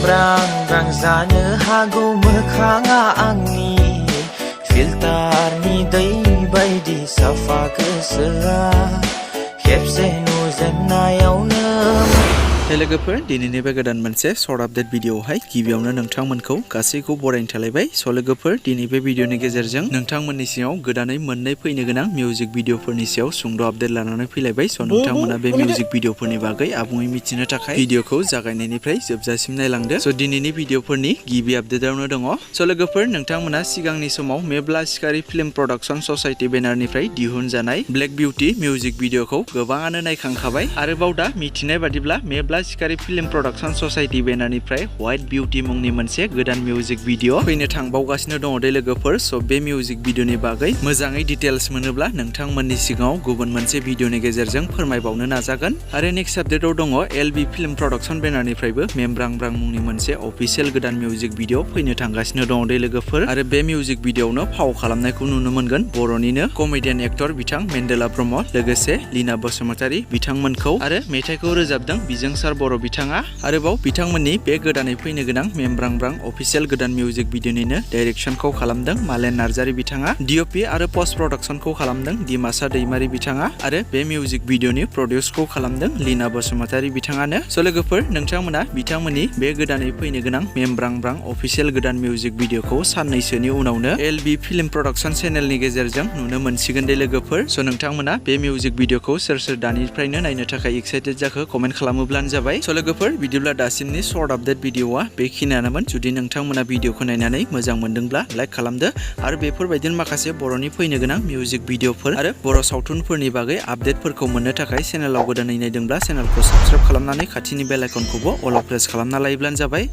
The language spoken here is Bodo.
मेमब्रां ब्रां जानो हागौ मोखाङा आंनि फिल्टारनि दै बायदि साफा गोसोआ खेबसे नुजेननायावनो लोगोफोर दिनैनि बे गोदान मोनसे सर्ट आपडेट भिडिअआवहाय गिबियावनो नोंथांमोनखौ गासैखौ बरायनो थालायबाय। लोगोफोर दिनै बे भिडिअनि गेजेरजों नोंथांमोननि सिगाङाव गोदानै मोननै फैनो गोनां मिउजिक भिडिअफोरनि सायाव सुंद' आपडेट लानानै फैलायबाय। नोंथांमोना बे मिउजिक भिडिअफोरनि बागै आबुङै मिथिनो थाखाय भिडिअखौ जागायनायनिफ्राय जोबजासिम नायलांदो। दिनैनि भिडिअफोरनि गिबि आपडेटआवनो दङ। लोगोफोर नोंथांमोना सिगांनि समाव मेब्ला सिखारि फिल्म प्रडाक्शन ससाइटि बेनारनिफ्राय दिहुनजानाय ब्लेक बिउटि मिउजिक भिडिअखौ गोबाङानो नायखांखाबाय। आरोबाव दा मिथिनाय बादिब्ला मेब्ला सिखारि फिल्म प्रडाक्शन ससाइटि बेनारनिफ्राय व्हाइट बिउटि मुंनि मोनसे गोदान मिउजिक भिडिअ फैनो थांबावगासिनो दङ दे लोगोफोर। बे मिउजिक भिडिअनि बागै मोजाङै डिटेल्स मोनोब्ला नोंथांमोननि सिगाङाव गुबुन मोनसे भिडिअनि गेजेरजों फोरमायबावनो नाजागोन। आरो नेक्स्ट आपडेटआव दङ एलबि फिल्म प्रडाक्शन बेनारनिफ्रायबो मेमब्रां ब्रां मुंनि मोनसे अफिसियेल गोदान मिउजिक भिडिअ फैनो थांगासिनो दङ दे लोगोफोर। आरो बे मिउजिक भिडिअआवनो फाव खालामनायखौ नुनो मोनगोन बर'निनो कमेडियान एक्टर बिथां मेन्डेला ब्रह्म लोगोसे लीना बसुमतारी बिथांमोनखौ। आरो मेथाइखौ रोजाबदों बिजोंसार बर' बिथाङा। आरोबाव बिथांमोननि बे गोदानै फैनो गोनां मेमब्रां ब्रां अफिसियेल गोदान मिउजिक भिडिअनिनो डाइरेक्सनखौ खालामदों मालेन नार्जारी बिथाङा। डिअपि आरो पस्ट प्रडाक्शनखौ खालामदों दिमासा दैमारी बिथाङा। आरो बे मिउजिक भिडिअनि प्रडिउसखौ खालामदों लीना बसुमतारी बिथाङानो। लोगोफोर नोंथांमोना बिथांमोननि बे गोदानै फैनो गोनां मेमब्रां ब्रां अफिसियेल गोदान मिउजिक भिडिअखौ साननैसोनि उनावनो एलबि फिल्म प्रडाक्शन चेनेलनि गेजेरजों नुनो मोनसिगोन दे लोगोफोर। नोंथांमोना बे मिउजिक भिडिअखौ सोर सोर दानिफ्रायनो नायनो थाखाय एक्साइटेड जाखो कमेन्ट खालामोब्लानो जाबाय। लोगोफोर बिदिब्ला दासिमनि सर्ट आपडेट भिडिअआ बेखिनियानोमोन। जुदि नोंथांमोना भिडिअखौ नायनानै मोजां मोनदोंब्ला लाइक खालामदो। आरो बेफोरबायदिनो माखासे बर'नि फैनो गोनां मिउजिक भिडिअफोर आरो बर' सावथुनफोरनि बागै आपडेटफोरखौ मोननो थाखाय चेनेलाव गोदानै नायदोंब्ला चेनेलखौ साबस्क्राइब खालामनानै खाथिनि बेल आइकनखौबो अल प्रेस खालामना लायोब्लानो जाबाय।